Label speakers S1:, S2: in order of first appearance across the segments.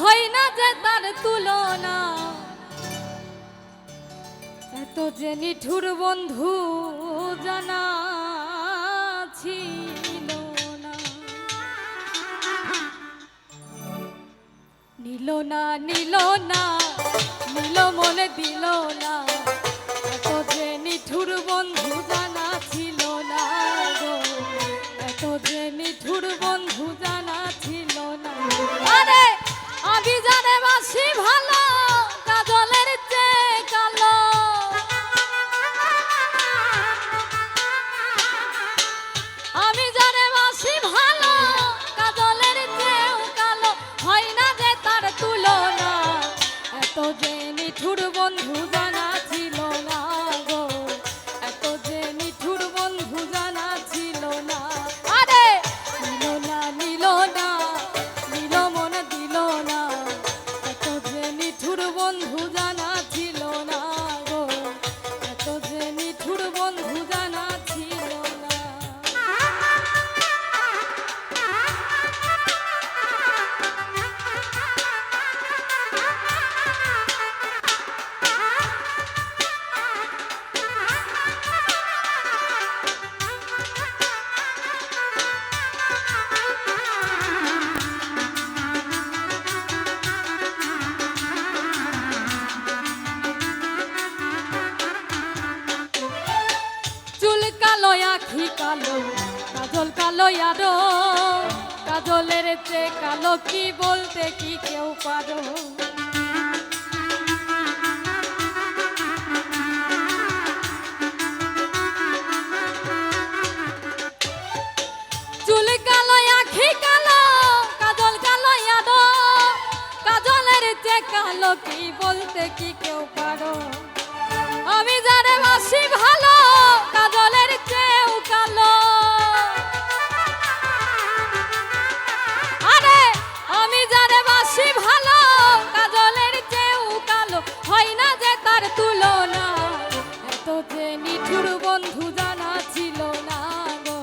S1: হয় না যে তার তুলনা, এত যে নিঠুর বন্ধু জানা ছিল না। নিল না নিল না, নিল মনে দিল না, এত যে নিঠুর বন্ধু জানা ছিল না গো, এত যে নিঠুর বন্ধু জানা ছিল না। আরে আমি জানে বাসি ভালো কাজলের চেয়ে কালো, আমি জানে বাসি ভালো কাজলের চেয়েও কালো, হয় না যে তার তুলনা, এত যে নিঠুর বন্ধু জানা ছিল না গো, এত যে নিঠুর বন্ধু জানা ছিল না। আরে নিল না নিল না, নিল মনে দিল না, এত যে নিঠুর বন্ধু জানা ছিল না গো, এত যে নিঠুর বন্ধু জানা ছিল না। কালো আখি কালো, কাজল কালো আরো, কাজলের চেয়ে কালো কি বলতে কি কেউ পারো। চুল কালো আখি কালো, কাজল কালো আরো, কাজলের চেয়ে কালো কি বলতে কি কেউ পারো। আমি জানে বাসি ভালো কাজলের চেয়েও কালো, আরে আমি জানে বাসি ভালো কাজলের চেয়েও কালো, হয় না যে তার তুলনা, এত যে নিঠুর বন্ধু জানা ছিল না গো,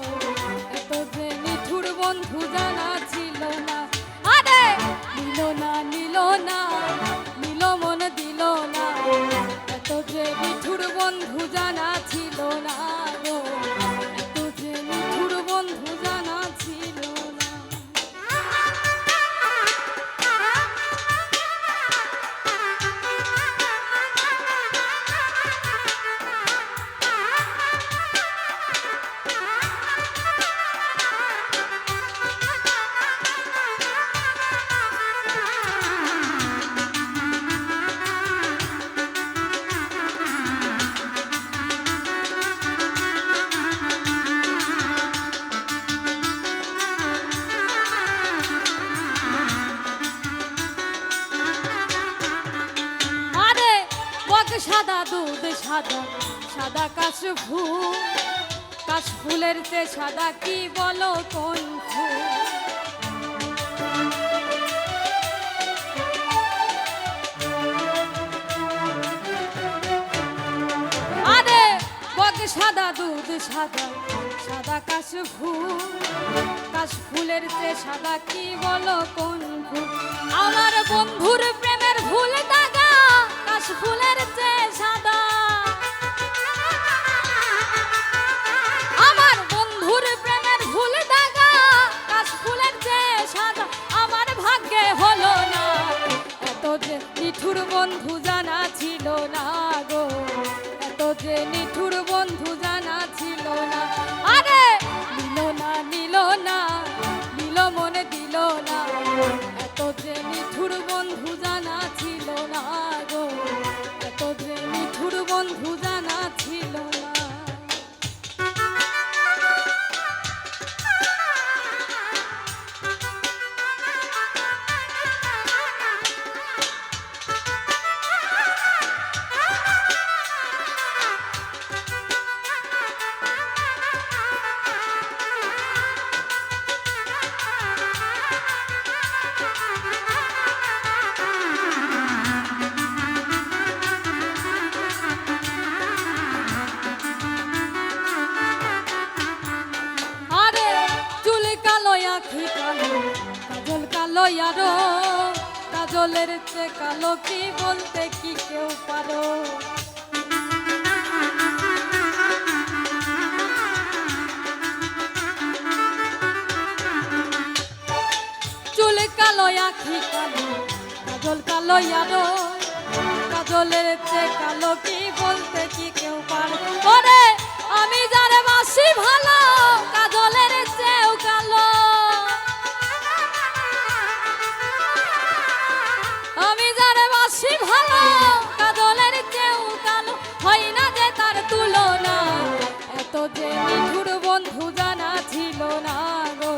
S1: এত যে নিঠুর বন্ধু জানা ছিল না। আরে নিল না নিল না, নিল মনে দিল না, এত যে নিঠুর বন্ধু জানা ছিল না গো, এত যে নিঠুর বন্ধু জানা ছিল না। সাদা দুধ সাদা, সাদা কাশফুল, কাশফুলের চেয়ে সাদা কি বলো কোন ফুল। আরে বক সাদা দুধ সাদা, সাদা কাশফুল, কাশফুলের চেয়ে সাদা কি বলো কোন ফুল। আমার বন্ধুর প্রেমের ফুল দাগা কাশফুলের চেয়ে সাদা, আমার বন্ধুর প্রেমের ফুল দাগা কাশফুলের চেয়ে সাদা, আমার ভাগ্যে হলো না, এত যে নিঠুর বন্ধু জানা ছিল না গো, এত যে নিঠুর বন্ধু জানা ছিল না। আরে নিল না নিল না, নিল মনে দিল না, এত যে নিঠুর বন্ধু জানা ছিল না গো, এত যে নিঠুর বন্ধু জানা ছিল না। কাজলের চেয়ে কালো কি বলতে কি কেউ পারো? চুল কালো আখি কালো কাজল কালো আরো, কাজলের চেয়ে কালো কি বলতে কি কেউ পারে? ওরে আমি যারে বাসি ভালো কাজলের চেয়েও কালো, আমি যারে বাসি ভালো কাজলের চেয়েও কালো, হয় না যে তার তুলনা। এত যে নিঠুর বন্ধু জানা ছিল না গো,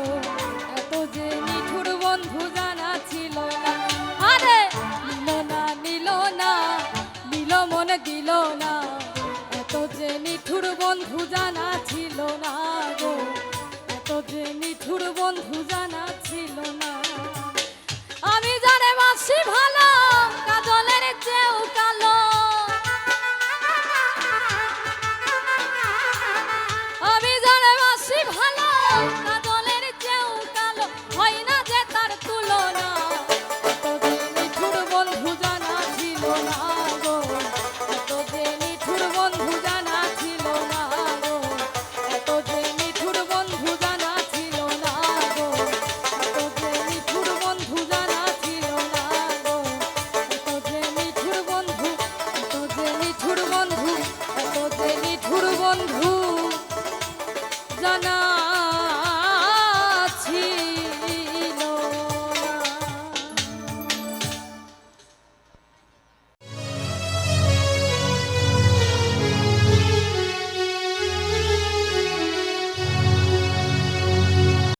S1: এত যে নিঠুর বন্ধু জানা ছিল না। আরে নিল না নিল না নিল মনে দিল না, এত যে নিঠুর বন্ধু জানা ছিল না গো, এত যে নিঠুর বন্ধু জানা ছিল না। আমি জানে বাসি ভালো